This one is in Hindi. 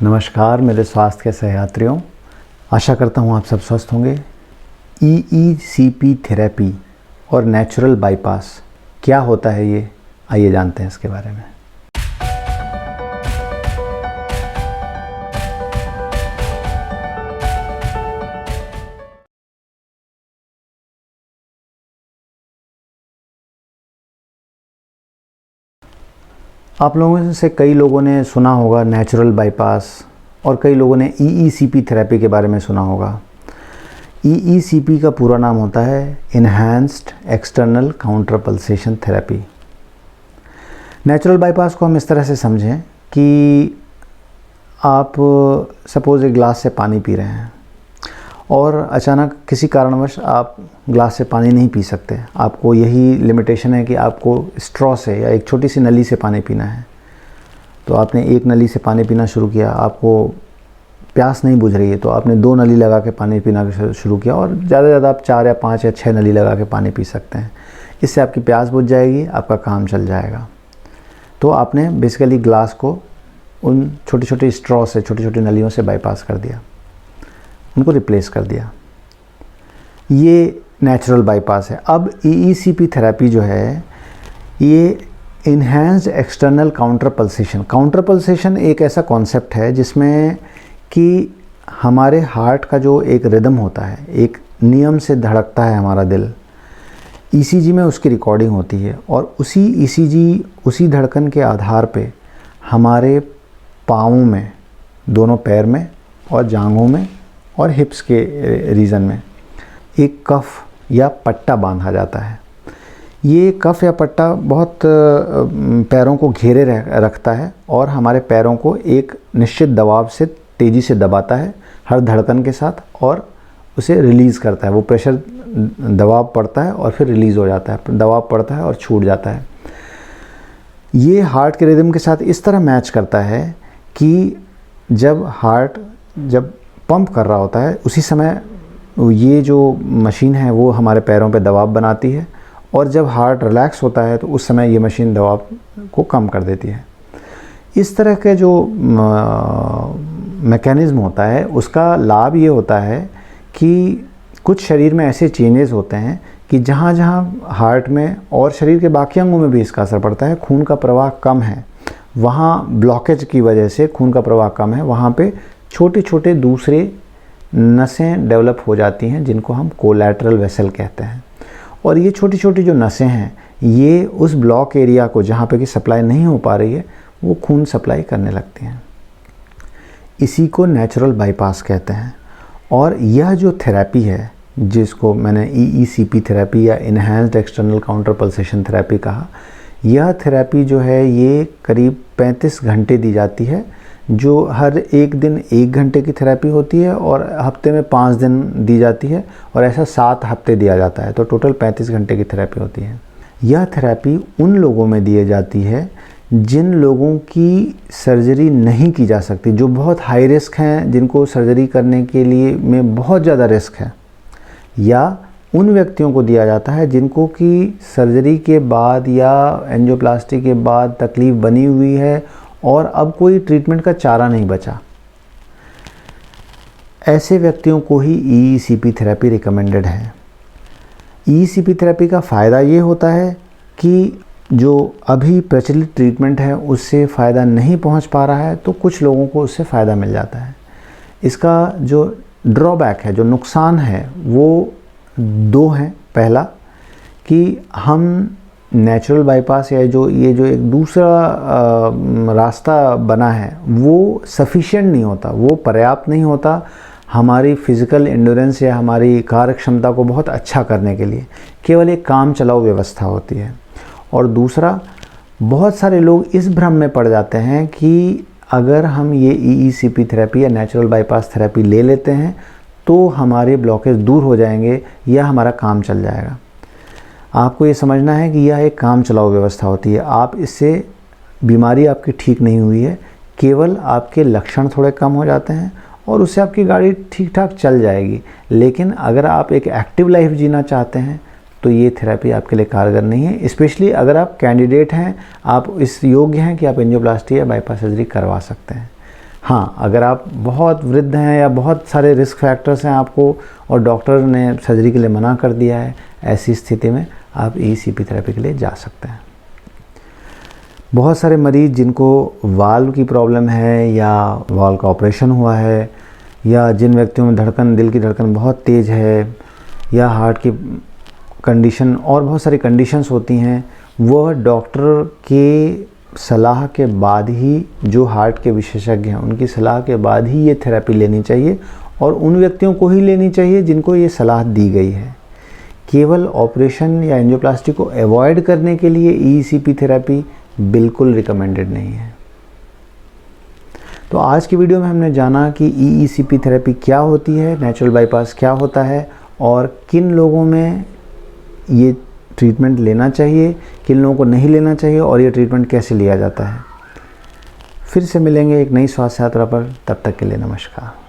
नमस्कार मेरे स्वास्थ्य के सहयात्रियों, आशा करता हूँ आप सब स्वस्थ होंगे। EECP थेरेपी और नेचुरल बाईपास क्या होता है ये, आइए जानते हैं इसके बारे में। आप लोगों से कई लोगों ने सुना होगा नेचुरल बाईपास और कई लोगों ने EECP थेरेपी के बारे में सुना होगा। EECP का पूरा नाम होता है enhanced external counter pulsation therapy. Natural bypass को हम इस तरह से समझें कि आप सपोज़ एक गिलास से पानी पी रहे हैं और अचानक किसी कारणवश आप ग्लास से पानी नहीं पी सकते। आपको यही लिमिटेशन है कि आपको स्ट्रॉ से या एक छोटी सी नली से पानी पीना है। तो आपने एक नली से पानी पीना शुरू किया, आपको प्यास नहीं बुझ रही है तो आपने 2 नली लगा के पानी पीना शुरू किया और ज़्यादा से ज़्यादा आप 4 या 5 या 6 नली लगा के पानी पी सकते हैं। इससे आपकी प्यास बुझ जाएगी, आपका काम चल जाएगा। तो आपने बेसिकली ग्लास को उन छोटी छोटी स्ट्रॉ से, छोटी छोटी नलियों से बाईपास कर दिया, उनको रिप्लेस कर दिया। ये नेचुरल बाईपास है। अब EECP थेरेपी जो है ये इन्हांस्ड एक्सटर्नल काउंटर पल्सेशन एक ऐसा कॉन्सेप्ट है जिसमें कि हमारे हार्ट का जो एक रिदम होता है, एक नियम से धड़कता है हमारा दिल, ECG में उसकी रिकॉर्डिंग होती है और उसी ECG, उसी धड़कन के आधार पे हमारे पाँवों में, दोनों पैर में और जांघों में और हिप्स के रीजन में एक कफ या पट्टा बांधा जाता है। ये कफ या पट्टा बहुत पैरों को घेरे रखता है और हमारे पैरों को एक निश्चित दबाव से तेज़ी से दबाता है हर धड़कन के साथ और उसे रिलीज़ करता है। वो प्रेशर, दबाव पड़ता है और फिर रिलीज़ हो जाता है, दबाव पड़ता है और छूट जाता है। ये हार्ट के रिदम के साथ इस तरह मैच करता है कि जब हार्ट पंप कर रहा होता है उसी समय ये जो मशीन है वो हमारे पैरों पे दबाव बनाती है और जब हार्ट रिलैक्स होता है तो उस समय ये मशीन दबाव को कम कर देती है। इस तरह के जो मैकेनिज़्म होता है उसका लाभ ये होता है कि कुछ शरीर में ऐसे चेंजेस होते हैं कि जहाँ जहाँ हार्ट में और शरीर के बाकी अंगों में भी इसका असर पड़ता है, खून का प्रवाह कम है, वहाँ ब्लॉकेज की वजह से खून का प्रवाह कम है, वहाँ पे छोटे छोटे दूसरे नसें डेवलप हो जाती हैं जिनको हम कोलैटरल वेसल कहते हैं। और ये छोटी छोटी जो नसें हैं ये उस ब्लॉक एरिया को, जहाँ पे कि सप्लाई नहीं हो पा रही है, वो खून सप्लाई करने लगती हैं। इसी को नेचुरल बाईपास कहते हैं। और यह जो थेरेपी है जिसको मैंने EECP थेरेपी या enhanced external counter pulsation therapy कहा, यह थेरेपी जो है ये करीब 35 घंटे दी जाती है, जो हर एक दिन 1 घंटे की थेरेपी होती है और हफ्ते में 5 दिन दी जाती है और ऐसा 7 हफ्ते दिया जाता है, तो टोटल 35 घंटे की थेरेपी होती है। यह थेरेपी उन लोगों में दी जाती है जिन लोगों की सर्जरी नहीं की जा सकती, जो बहुत हाई रिस्क हैं, जिनको सर्जरी करने के लिए में बहुत ज़्यादा रिस्क है, या उन व्यक्तियों को दिया जाता है जिनको कि सर्जरी के बाद या एंजियोप्लास्टी के बाद तकलीफ़ बनी हुई है और अब कोई ट्रीटमेंट का चारा नहीं बचा। ऐसे व्यक्तियों को ही EECP थेरेपी रिकमेंडेड है। EECP थेरेपी का फ़ायदा ये होता है कि जो अभी प्रचलित ट्रीटमेंट है उससे फ़ायदा नहीं पहुंच पा रहा है तो कुछ लोगों को उससे फ़ायदा मिल जाता है। इसका जो ड्रॉबैक है, जो नुकसान है, वो 2 हैं। पहला कि हम नेचुरल बाईपास या ये जो एक दूसरा रास्ता बना है वो सफिशिएंट नहीं होता, वो पर्याप्त नहीं होता हमारी फ़िज़िकल एंड्योरेंस या हमारी कार्य क्षमता को बहुत अच्छा करने के लिए। केवल एक काम चलाऊ व्यवस्था होती है। और दूसरा, बहुत सारे लोग इस भ्रम में पड़ जाते हैं कि अगर हम ये EECP थेरेपी या नेचुरल बाईपास थेरेपी ले लेते हैं तो हमारे ब्लॉकेज दूर हो जाएंगे या हमारा काम चल जाएगा। आपको ये समझना है कि यह एक काम चलाऊ व्यवस्था होती है। आप इससे, बीमारी आपकी ठीक नहीं हुई है, केवल आपके लक्षण थोड़े कम हो जाते हैं और उससे आपकी गाड़ी ठीक ठाक चल जाएगी। लेकिन अगर आप एक एक्टिव लाइफ जीना चाहते हैं तो ये थेरेपी आपके लिए कारगर नहीं है। स्पेशली अगर आप कैंडिडेट हैं, आप इस योग्य हैं कि आप एंजियोप्लास्टी या बाईपास सर्जरी करवा सकते हैं। हाँ, अगर आप बहुत वृद्ध हैं या बहुत सारे रिस्क फैक्टर्स हैं आपको और डॉक्टर ने सर्जरी के लिए मना कर दिया है, ऐसी स्थिति में आप ECP थेरेपी के लिए जा सकते हैं। बहुत सारे मरीज़ जिनको वाल्व की प्रॉब्लम है या वाल्व का ऑपरेशन हुआ है, या जिन व्यक्तियों में दिल की धड़कन बहुत तेज़ है, या हार्ट की कंडीशन और बहुत सारी कंडीशंस होती हैं, वह डॉक्टर के सलाह के बाद ही, जो हार्ट के विशेषज्ञ हैं उनकी सलाह के बाद ही ये थेरेपी लेनी चाहिए, और उन व्यक्तियों को ही लेनी चाहिए जिनको ये सलाह दी गई है। केवल ऑपरेशन या एंजियोप्लास्टी को अवॉइड करने के लिए ECP थेरेपी बिल्कुल रिकमेंडेड नहीं है। तो आज की वीडियो में हमने जाना कि ECP थेरेपी क्या होती है, नेचुरल बाईपास क्या होता है, और किन लोगों में ये ट्रीटमेंट लेना चाहिए, किन लोगों को नहीं लेना चाहिए, और ये ट्रीटमेंट कैसे लिया जाता है। फिर से मिलेंगे एक नई स्वास्थ्य यात्रा पर, तब तक के लिए नमस्कार।